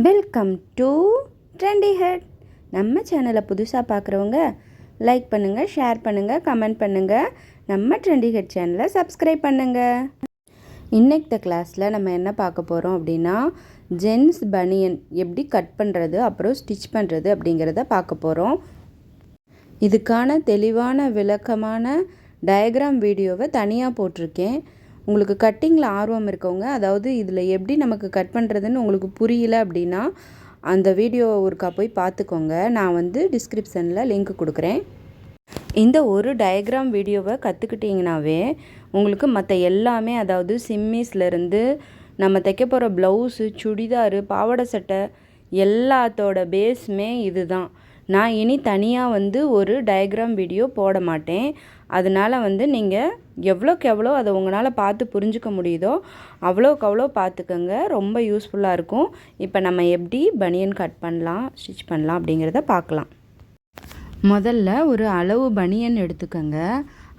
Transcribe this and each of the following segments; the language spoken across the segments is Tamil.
Welcome to trendy head. நம்ம சேனலை புதுசாக பார்க்குறவங்க லைக் பண்ணுங்கள், ஷேர் பண்ணுங்கள், கமெண்ட் பண்ணுங்கள். நம்ம ட்ரெண்டி ஹெட் சேனலை சப்ஸ்கிரைப் பண்ணுங்கள். இன்னைக்கு கிளாஸில் நம்ம என்ன பார்க்க போகிறோம் அப்படின்னா, ஜென்ஸ் பனியன் எப்படி கட் பண்ணுறது அப்புறம் ஸ்டிச் பண்ணுறது அப்படிங்கிறத பார்க்க போகிறோம். இதுக்கான தெளிவான விளக்கமான டயக்ராம் வீடியோவை தனியாக போட்டிருக்கேன். உங்களுக்கு கட்டிங்கில் ஆர்வம் இருக்கவங்க, அதாவது இதில் எப்படி நமக்கு கட் பண்ணுறதுன்னு உங்களுக்கு புரியல அப்படின்னா அந்த வீடியோவை ஒருக்கா போய் பார்த்துக்கோங்க. நான் டிஸ்கிரிப்ஷனில் லிங்க் கொடுக்குறேன். இந்த ஒரு டயக்ராம் வீடியோவை கற்றுக்கிட்டிங்கனாவே உங்களுக்கு மற்ற எல்லாமே, அதாவது சிம்மிஸ்லேருந்து நம்ம தைக்க போகிற ப்ளவுஸு, சுடிதாரு, பாவாடை சட்டை எல்லாத்தோட பேஸுமே இது தான். நான் இனி தனியாக ஒரு டயக்ராம் வீடியோ போட மாட்டேன். அதனால் நீங்கள் எவ்வளோக்கு எவ்வளோ அதை உங்களால் பார்த்து புரிஞ்சுக்க முடியுதோ அவ்வளோக்கு அவ்வளோ பார்த்துக்கோங்க. ரொம்ப யூஸ்ஃபுல்லாக இருக்கும். இப்போ நம்ம எப்படி பனியன் கட் பண்ணலாம், ஸ்டிச் பண்ணலாம் அப்படிங்கிறத பார்க்கலாம். முதல்ல ஒரு அளவு பனியன் எடுத்துக்கோங்க.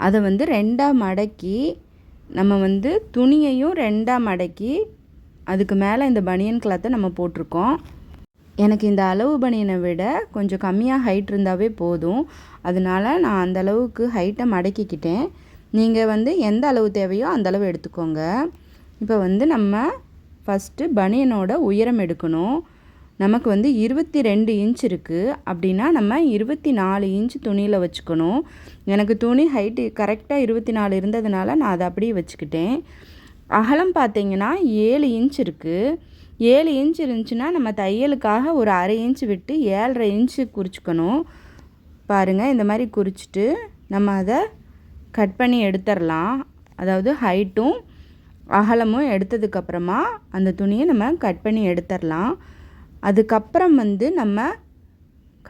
அதை ரெண்டாக மடக்கி நம்ம துணியையும் ரெண்டாக மடக்கி அதுக்கு மேலே இந்த பனியன் கிளாத்தை நம்ம போட்டிருக்கோம். எனக்கு இந்த அளவு பனியனை விட கொஞ்சம் கம்மியாக ஹைட் இருந்தாவே போதும். அதனால் நான் அந்த அளவுக்கு ஹைட்டை மடக்கிக்கிட்டேன். நீங்கள் எந்த அளவு தேவையோ அந்த அளவு எடுத்துக்கோங்க. இப்போ நம்ம ஃபஸ்ட்டு பனியனோட உயரம் எடுக்கணும். நமக்கு 22 இன்ச் இருக்குது அப்படின்னா நம்ம 24 இன்ச் துணியில் வச்சுக்கணும். எனக்கு துணி ஹைட்டு கரெக்டாக 24 இருந்ததுனால நான் அதை அப்படியே வச்சுக்கிட்டேன். அகலம் பார்த்திங்கன்னா 7 இன்ச் இருக்குது. 7 இன்ச் இருந்துச்சுன்னா நம்ம தையலுக்காக ஒரு அரை இன்ச் விட்டு 7.5 இன்ச்சு குறிச்சிக்கணும். பாருங்கள், இந்த மாதிரி குறிச்சிட்டு நம்ம அதை கட் பண்ணி எடுத்துடலாம். அதாவது ஹைட்டும் அகலமும் எடுத்ததுக்கப்புறமா அந்த துணியை நம்ம கட் பண்ணி எடுத்துடலாம். அதுக்கப்புறம் நம்ம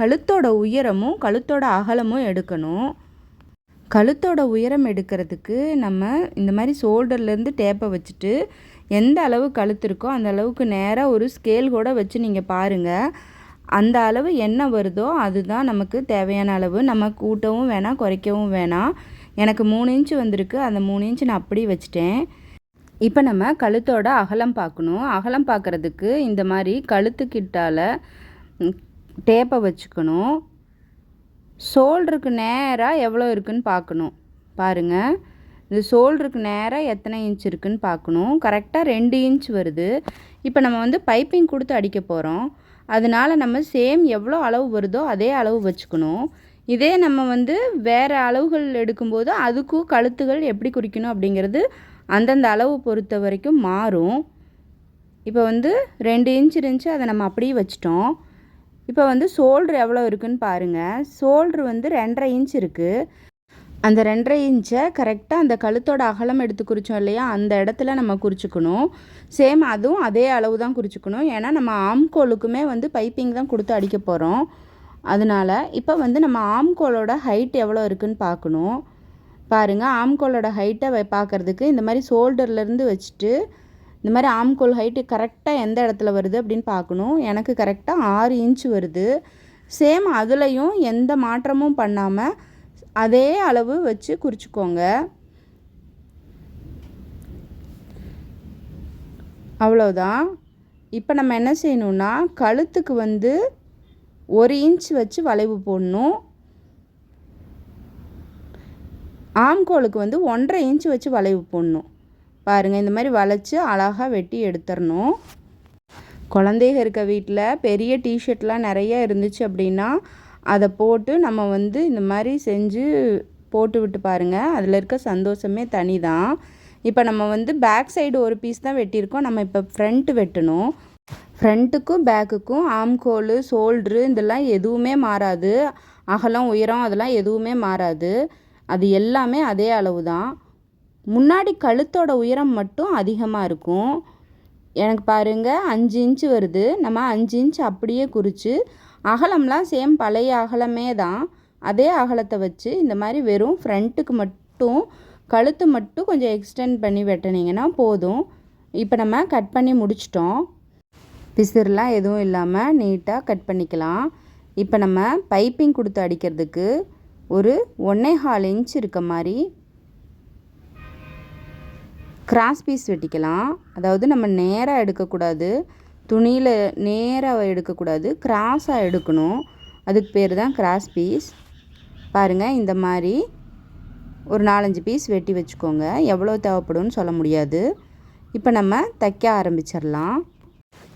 கழுத்தோட உயரமும் கழுத்தோட அகலமும் எடுக்கணும். கழுத்தோட உயரம் எடுக்கிறதுக்கு நம்ம இந்த மாதிரி ஷோல்டர்லேருந்து டேப்பை வச்சுட்டு எந்த அளவு கழுத்து இருக்கோ அந்த அளவுக்கு நேராக ஒரு ஸ்கேல் கூட வச்சு நீங்கள் பாருங்கள். அந்த அளவு என்ன வருதோ அதுதான் நமக்கு தேவையான அளவு. நம்ம கூட்டவும் வேணாம், குறைக்கவும் வேணாம். எனக்கு 3 இன்ச்சு வந்திருக்கு. அந்த 3 இன்ச்சு நான் அப்படியே வச்சுட்டேன். இப்போ நம்ம கழுத்தோட அகலம் பார்க்கணும். அகலம் பார்க்குறதுக்கு இந்த மாதிரி கழுத்துக்கிட்டால் டேப்பை வச்சுக்கணும். ஷோல்டருக்கு நேராக எவ்வளோ இருக்குதுன்னு பார்க்கணும். பாருங்கள், இந்த ஷோல்டருக்கு நேராக எத்தனை இன்ச் இருக்குதுன்னு பார்க்கணும். கரெக்டாக 2 இன்ச் வருது. இப்போ நம்ம பைப்பிங் கொடுத்து அடிக்க போகிறோம். அதனால் நம்ம சேம் எவ்வளோ அளவு வருதோ அதே அளவு வச்சுக்கணும். இதே நம்ம வேறு அளவுகள் எடுக்கும்போது அதுக்கும் கழுத்துகள் எப்படி குறிக்கணும் அப்படிங்கிறது அந்தந்த அளவு பொறுத்த வரைக்கும் மாறும். இப்போ 2 இன்ச் இருந்துச்சு, அதை நம்ம அப்படியே வச்சிட்டோம். இப்போ ஷோல்ட்ரு எவ்வளோ இருக்குதுன்னு பாருங்கள். ஷோல்ட்ரு 2.5 இன்ச் இருக்குது. அந்த 2.5 இன்ச்சை கரெக்டாக அந்த கழுத்தோட அகலம் எடுத்து குறித்தோம் இல்லையா, அந்த இடத்துல நம்ம குறிச்சிக்கணும். சேம் அதுவும் அதே அளவு தான் குறிச்சிக்கணும். ஏன்னா நம்ம ஆம்கோலுக்குமே பைப்பிங் தான் கொடுத்து அடிக்க போகிறோம். அதனால் இப்போ நம்ம ஆம்கோலோட ஹைட் எவ்வளோ இருக்குதுன்னு பார்க்கணும். பாருங்கள், ஆம்கோலோட ஹைட்டை பார்க்குறதுக்கு இந்த மாதிரி ஷோல்டர்லேருந்து வச்சுட்டு இந்த மாதிரி ஆம்கோல் ஹைட்டு கரெக்டாக எந்த இடத்துல வருது அப்படின்னு பார்க்கணும். எனக்கு கரெக்டாக 6 இன்ச் வருது. சேம் அதுலேயும் எந்த மாற்றமும் பண்ணாமல் அதே அளவு வச்சு குறிச்சிக்கோங்க. அவ்வளோதான். இப்போ நம்ம என்ன செய்யணும்னா, கழுத்துக்கு 1 இன்ச் வச்சு வளைவு போடணும். ஆம்கோலுக்கு 1.5 இன்ச் வச்சு வளைவு போடணும். பாருங்கள், இந்த மாதிரி வளைச்சி அழகாக வெட்டி எடுத்துடணும். குழந்தைங்க இருக்க வீட்டில் பெரிய டிஷர்ட்லாம் நிறைய இருந்துச்சு அப்படின்னா அதை போட்டு நம்ம இந்த மாதிரி செஞ்சு போட்டு விட்டு பாருங்கள். அதில் இருக்க சந்தோஷமே தனி தான். இப்போ நம்ம பேக் சைடு ஒரு பீஸ் தான் வெட்டியிருக்கோம். நம்ம இப்போ ஃப்ரண்ட்டு வெட்டணும். ஃப்ரண்ட்டுக்கும் பேக்குக்கும் ஆம்கோலு, ஷோல்ட்ரு இதெல்லாம் எதுவுமே மாறாது. அகலம், உயரம் அதெல்லாம் எதுவுமே மாறாது. அது எல்லாமே அதே அளவு தான். முன்னாடி கழுத்தோட உயரம் மட்டும் அதிகமாக இருக்கும். எனக்கு பாருங்கள் 5 இன்ச்சு வருது. நம்ம 5 இன்ச் அப்படியே குறித்து அகலம்லாம் சேம் பழைய அகலமே தான். அதே அகலத்தை வச்சு இந்த மாதிரி வெறும் ஃப்ரண்ட்டுக்கு மட்டும் கழுத்து மட்டும் கொஞ்சம் எக்ஸ்டெண்ட் பண்ணி வெட்டினீங்கன்னா போதும். இப்போ நம்ம கட் பண்ணி முடிச்சிட்டோம். பிசிறுலாம் எதுவும் இல்லாமல் நீட்டாக கட் பண்ணிக்கலாம். இப்போ நம்ம பைப்பிங் கொடுத்து அடிக்கிறதுக்கு ஒரு 1.25 இன்ச் இருக்க மாதிரி கிராஸ் பீஸ் வெட்டிக்கலாம். அதாவது நம்ம நேராக எடுக்கக்கூடாது, துணியில் நேராக எடுக்கக்கூடாது, கிராஸாக எடுக்கணும். அதுக்கு பேர் தான் கிராஸ் பீஸ். பாருங்கள், இந்த மாதிரி ஒரு 4-5 பீஸ் வெட்டி வச்சுக்கோங்க. எவ்வளோ தேவைப்படும்னு சொல்ல முடியாது. இப்போ நம்ம தைக்க ஆரம்பிச்சிடலாம்.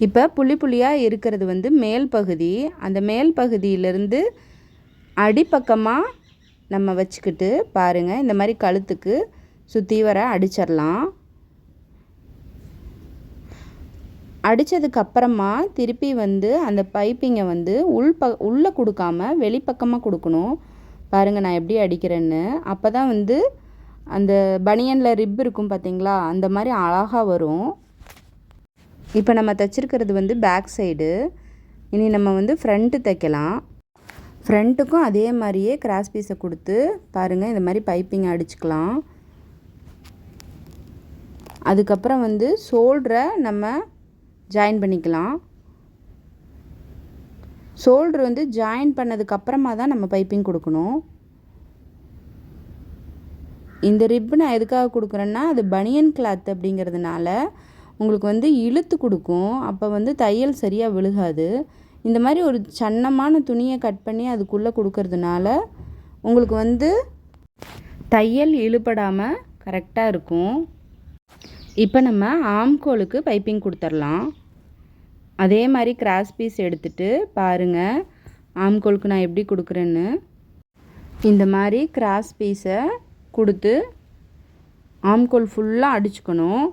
இப்போ புள்ளியாக இருக்கிறது வந்து மேல் பகுதி. அந்த மேல் பகுதியிலேருந்து அடிப்பக்கமாக நம்ம வச்சுக்கிட்டு பாருங்கள், இந்த மாதிரி கழுத்துக்கு சுற்றி வர அடிச்சிடலாம். அடித்ததுக்கப்புறமா திருப்பி வந்து அந்த பைப்பிங்கை வந்து உள்ளே கொடுக்காம வெளிப்பக்கமாக கொடுக்கணும். பாருங்கள் நான் எப்படி அடிக்கிறேன்னு. அப்போ தான் வந்து அந்த பனியனில் ரிப் இருக்கும் பார்த்தீங்களா, அந்த மாதிரி அழகாக வரும். இப்போ நம்ம தைச்சிருக்கிறது வந்து பேக் சைடு. இனி நம்ம வந்து ஃப்ரண்ட்டு தைக்கலாம். ஃப்ரண்ட்டுக்கும் அதே மாதிரியே கிராஸ் பீஸை கொடுத்து பாருங்கள், இந்த மாதிரி பைப்பிங் அடிச்சுக்கலாம். அதுக்கப்புறம் வந்து ஷோல்டரை நம்ம ஜாயின் பண்ணிக்கலாம். ஷோல்டர் வந்து ஜாயின் பண்ணதுக்கப்புறமா தான் நம்ம பைப்பிங் கொடுக்கணும். இந்த ரிப்பு நான் எதுக்காக கொடுக்குறேன்னா, அது பனியன் கிளாத் அப்படிங்கிறதுனால உங்களுக்கு வந்து இழுத்து கொடுக்கும். அப்போ வந்து தையல் சரியாக விழுகாது. இந்த மாதிரி ஒரு சன்னமான துணியை கட் பண்ணி அதுக்குள்ளே கொடுக்கறதுனால உங்களுக்கு வந்து தையல் இழுபடாமல் கரெக்டாக இருக்கும். இப்போ நம்ம ஆம்கோலுக்கு பைப்பிங் கொடுத்துடலாம். அதே மாதிரி கிராஸ் பீஸ் எடுத்துகிட்டு பாருங்கள், ஆம்கோலுக்கு நான் எப்படி கொடுக்குறேன்னு. இந்த மாதிரி கிராஸ் பீஸை கொடுத்து ஆம்கோல் ஃபுல்லாக அடிச்சுக்கணும்.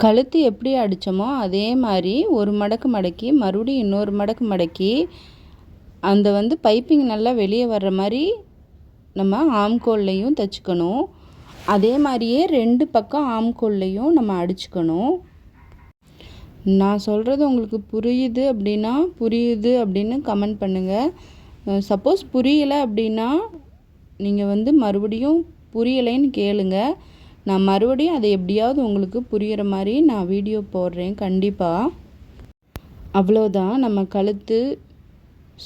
கழுத்து எப்படி அடித்தோமோ அதே மாதிரி ஒரு மடக்கு மடக்கி மறுபடியும் இன்னொரு மடக்கு மடக்கி அந்த வந்து பைப்பிங் நல்லா வெளியே வர்ற மாதிரி நம்ம ஆம்கோல்லையும் தைச்சிக்கணும். அதே மாதிரியே 2 பக்கம் ஆம்கோல்லையும் நம்ம அடிச்சுக்கணும். நான் சொல்கிறது உங்களுக்கு புரியுது அப்படின்னு கமெண்ட் பண்ணுங்கள். சப்போஸ் புரியலை அப்படின்னா நீங்கள் வந்து மறுபடியும் புரியலைன்னு கேளுங்க. நான் மறுபடியும் அதை எப்படியாவது உங்களுக்கு புரிகிற மாதிரி நான் வீடியோ போடுறேன் கண்டிப்பாக. அவ்வளோதான், நம்ம கழுத்து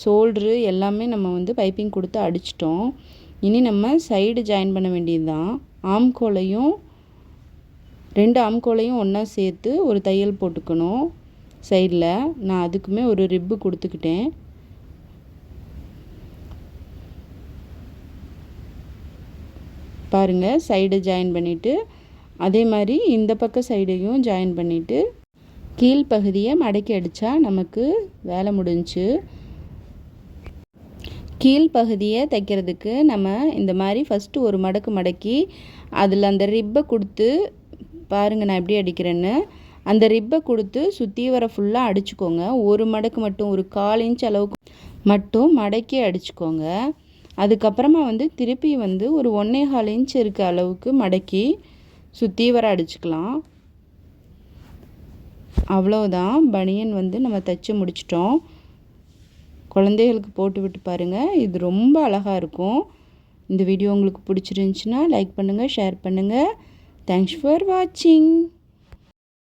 ஷோல்ட்ரு எல்லாமே நம்ம வந்து பைப்பிங் கொடுத்து அடிச்சிட்டோம். இனி நம்ம சைடு ஜாயின் பண்ண வேண்டியது தான். ஆம்கோலையும் 2 ஆம்கோலையும் ஒன்றா சேர்த்து ஒரு தையல் போட்டுக்கணும் சைடில். நான் அதுக்குமே ஒரு ரிப்பு கொடுத்துக்கிட்டேன். பாருங்கள், சைடு ஜாயின் பண்ணிவிட்டு அதே மாதிரி இந்த பக்கம் சைடையும் ஜாயின் பண்ணிவிட்டு கீழ்ப்பகுதியை மடக்கி அடித்தா நமக்கு வேலை முடிஞ்சு. கீழ்ப்பகுதியை தைக்கிறதுக்கு நம்ம இந்த மாதிரி ஃபஸ்ட்டு ஒரு மடக்கு மடக்கி அதில் அந்த ரிப்பை கொடுத்து பாருங்கள் நான் எப்படி அடிக்கிறேன்னு. அந்த ரிப்பை கொடுத்து சுற்றி வர ஃபுல்லாக அடிச்சுக்கோங்க. ஒரு மடக்கு மட்டும் ஒரு 1/4 இன்ச் அளவுக்கு மட்டும் மடக்கி அடிச்சுக்கோங்க. அதுக்கப்புறமா வந்து திருப்பி வந்து ஒரு 1.25 இன்ச் இருக்க அளவுக்கு மடக்கி சுற்றி வர அடிச்சுக்கலாம். அவ்வளோதான், பனியன் வந்து நம்ம தைச்சி முடிச்சிட்டோம். குழந்தைகளுக்கு போட்டு விட்டு பாருங்கள், இது ரொம்ப அழகாக இருக்கும். இந்த வீடியோ உங்களுக்கு பிடிச்சிருந்துச்சின்னா லைக் பண்ணுங்கள், ஷேர் பண்ணுங்கள். தேங்க்ஸ் ஃபார் வாட்சிங்.